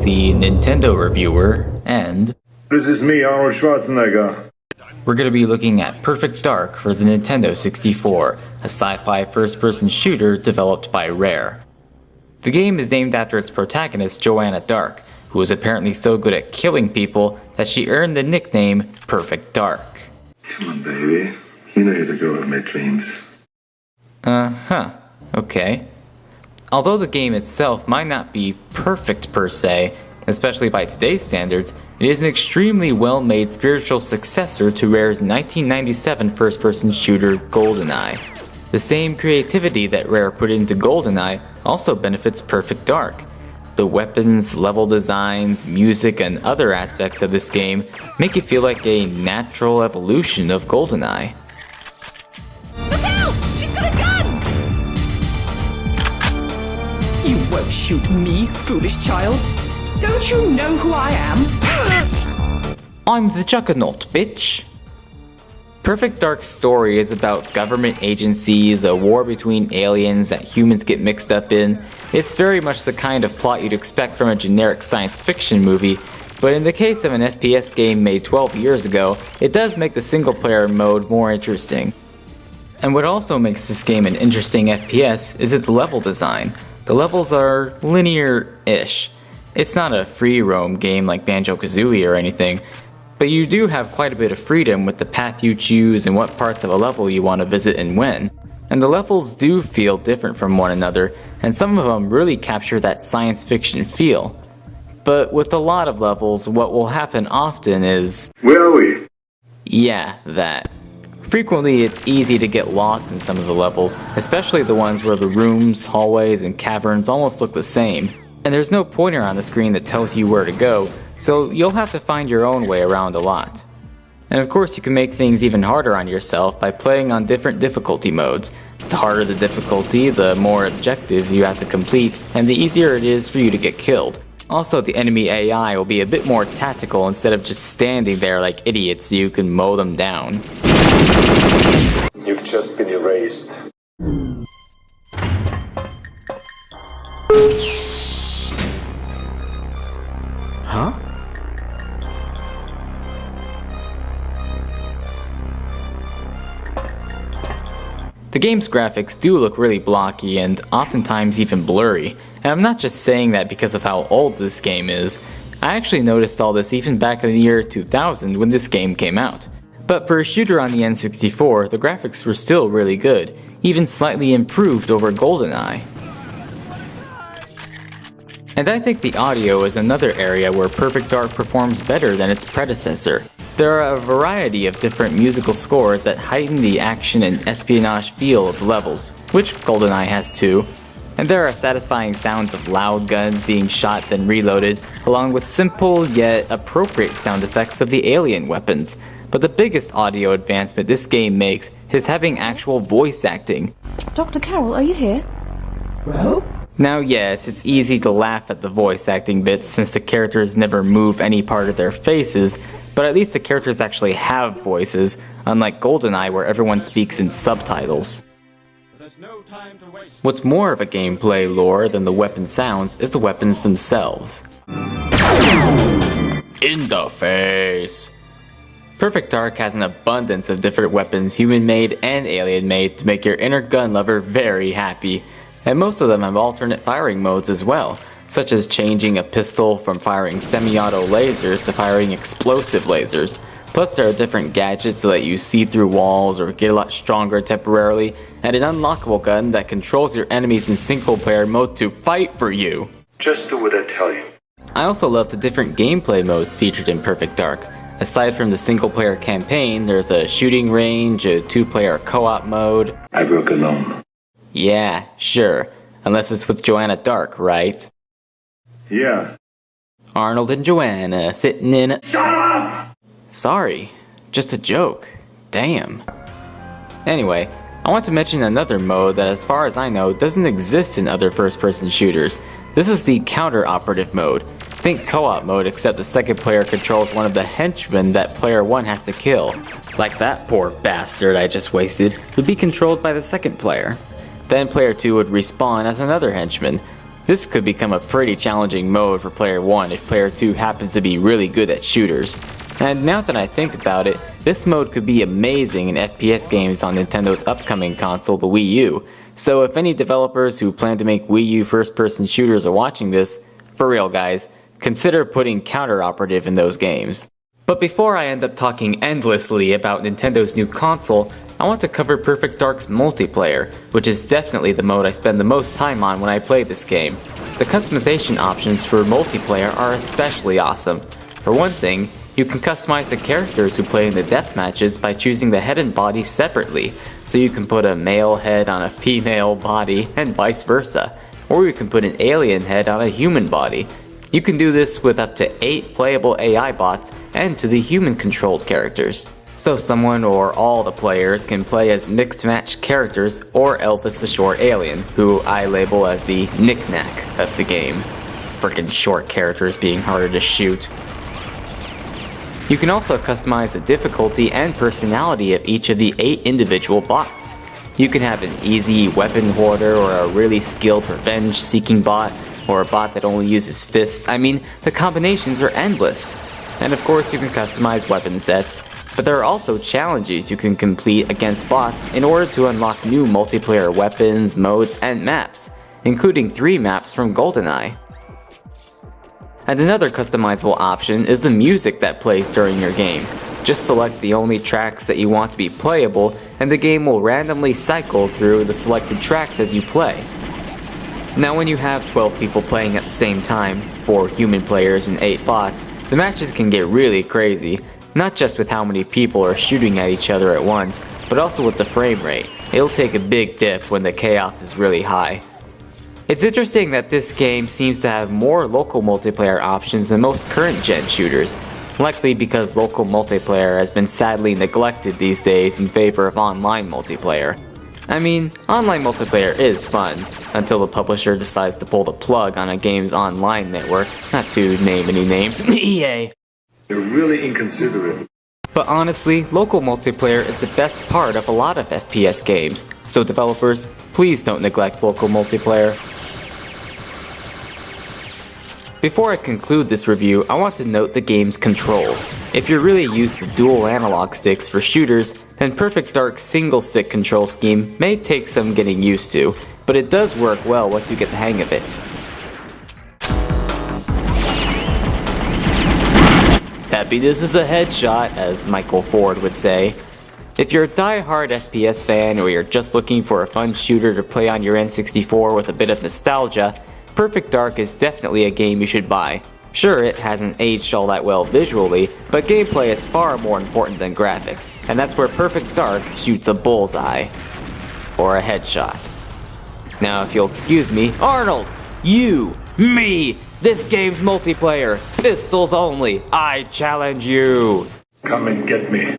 the Nintendo reviewer, and This is me, Arnold Schwarzenegger. we're going to be looking at Perfect Dark for the Nintendo 64, a sci-fi first-person shooter developed by Rare. The game is named after its protagonist, Joanna Dark, who was apparently so good at killing people that she earned the nickname Perfect Dark. Come on, baby. You know you're the girl of my dreams. Okay. Although the game itself might not be perfect per se, especially by today's standards, it is an extremely well-made spiritual successor to Rare's 1997 first-person shooter GoldenEye. The same creativity that Rare put into GoldenEye also benefits Perfect Dark. The weapons, level designs, music, and other aspects of this game make it feel like a natural evolution of GoldenEye. Look out! She's got a gun! You won't shoot me, foolish child. Don't you know who I am? I'm the Juggernaut, bitch! Perfect Dark's story is about government agencies, a war between aliens that humans get mixed up in. It's very much the kind of plot you'd expect from a generic science fiction movie, but in the case of an FPS game made 12 years ago, it does make the single player mode more interesting. And what also makes this game an interesting FPS is its level design. The levels are linear-ish. It's not a free roam game like Banjo-Kazooie or anything, but you do have quite a bit of freedom with the path you choose and what parts of a level you want to visit and when. And the levels do feel different from one another, and some of them really capture that science fiction feel. But with a lot of levels, what will happen often is... Where are we? Yeah, that. Frequently, it's easy to get lost in some of the levels, especially the ones where the rooms, hallways, and caverns almost look the same. And there's no pointer on the screen that tells you where to go, so you'll have to find your own way around a lot. And of course you can make things even harder on yourself by playing on different difficulty modes. The harder the difficulty, the more objectives you have to complete, and the easier it is for you to get killed. Also, the enemy AI will be a bit more tactical instead of just standing there like idiots so you can mow them down. You've just been erased. Huh? The game's graphics do look really blocky and oftentimes even blurry, and I'm not just saying that because of how old this game is. I actually noticed all this even back in the year 2000 when this game came out. But for a shooter on the N64, the graphics were still really good, even slightly improved over GoldenEye. And I think the audio is another area where Perfect Dark performs better than its predecessor. There are a variety of different musical scores that heighten the action and espionage feel of the levels, which GoldenEye has too. And there are satisfying sounds of loud guns being shot then reloaded, along with simple yet appropriate sound effects of the alien weapons. But the biggest audio advancement this game makes is having actual voice acting. Dr. Carroll, are you here? Well? Now yes, it's easy to laugh at the voice acting bits since the characters never move any part of their faces, but at least the characters actually have voices, unlike GoldenEye where everyone speaks in subtitles. What's more of a gameplay lore than the weapon sounds is the weapons themselves. In the face! Perfect Dark has an abundance of different weapons, human-made and alien-made, to make your inner gun lover very happy. And most of them have alternate firing modes as well, such as changing a pistol from firing semi-auto lasers to firing explosive lasers. Plus there are different gadgets that let you see through walls or get a lot stronger temporarily, and an unlockable gun that controls your enemies in single player mode to fight for you. Just do what I tell you. I also love the different gameplay modes featured in Perfect Dark. Aside from the single player campaign, there's a shooting range, a 2-player co-op mode. I work alone. Yeah, sure. Unless it's with Joanna Dark, right? Yeah. Arnold and Joanna sitting in a... Shut up! Sorry, just a joke. Damn. Anyway, I want to mention another mode that as far as I know doesn't exist in other first-person shooters. This is the counter-operative mode. Think co-op mode, except the second player controls one of the henchmen that player 1 has to kill. Like that poor bastard I just wasted would be controlled by the second player. Then player 2 would respawn as another henchman. This could become a pretty challenging mode for player 1 if player 2 happens to be really good at shooters. And now that I think about it, this mode could be amazing in FPS games on Nintendo's upcoming console, the Wii U. So if any developers who plan to make Wii U first-person shooters are watching this, for real guys, consider putting counter-operative in those games. But before I end up talking endlessly about Nintendo's new console, I want to cover Perfect Dark's multiplayer, which is definitely the mode I spend the most time on when I play this game. The customization options for multiplayer are especially awesome. For one thing, you can customize the characters who play in the death matches by choosing the head and body separately, so you can put a male head on a female body and vice versa, or you can put an alien head on a human body. You can do this with up to 8 playable AI bots and to the human-controlled characters. So someone or all the players can play as mixed-match characters or Elvis the Short Alien, who I label as the knick-knack of the game. Frickin' short characters being harder to shoot. You can also customize the difficulty and personality of each of the 8 individual bots. You can have an easy weapon hoarder or a really skilled revenge-seeking bot, or a bot that only uses fists. I mean, the combinations are endless. And of course you can customize weapon sets, but there are also challenges you can complete against bots in order to unlock new multiplayer weapons, modes, and maps, including 3 maps from GoldenEye. And another customizable option is the music that plays during your game. Just select the only tracks that you want to be playable, and the game will randomly cycle through the selected tracks as you play. Now when you have 12 people playing at the same time, 4 human players and 8 bots, the matches can get really crazy, not just with how many people are shooting at each other at once, but also with the frame rate. It'll take a big dip when the chaos is really high. It's interesting that this game seems to have more local multiplayer options than most current gen shooters, likely because local multiplayer has been sadly neglected these days in favor of online multiplayer. I mean, online multiplayer is fun, until the publisher decides to pull the plug on a game's online network, not to name any names. EA! You're really inconsiderate. But honestly, local multiplayer is the best part of a lot of FPS games, so developers, please don't neglect local multiplayer. Before I conclude this review, I want to note the game's controls. If you're really used to dual analog sticks for shooters, then Perfect Dark's single stick control scheme may take some getting used to, but it does work well once you get the hang of it. Happiness is a headshot, as Michael Ford would say. If you're a die-hard FPS fan or you're just looking for a fun shooter to play on your N64 with a bit of nostalgia, Perfect Dark is definitely a game you should buy. Sure, it hasn't aged all that well visually, but gameplay is far more important than graphics, and that's where Perfect Dark shoots a bullseye. Or a headshot. Now if you'll excuse me, Arnold! You! Me! This game's multiplayer! Pistols only! I challenge you! Come and get me.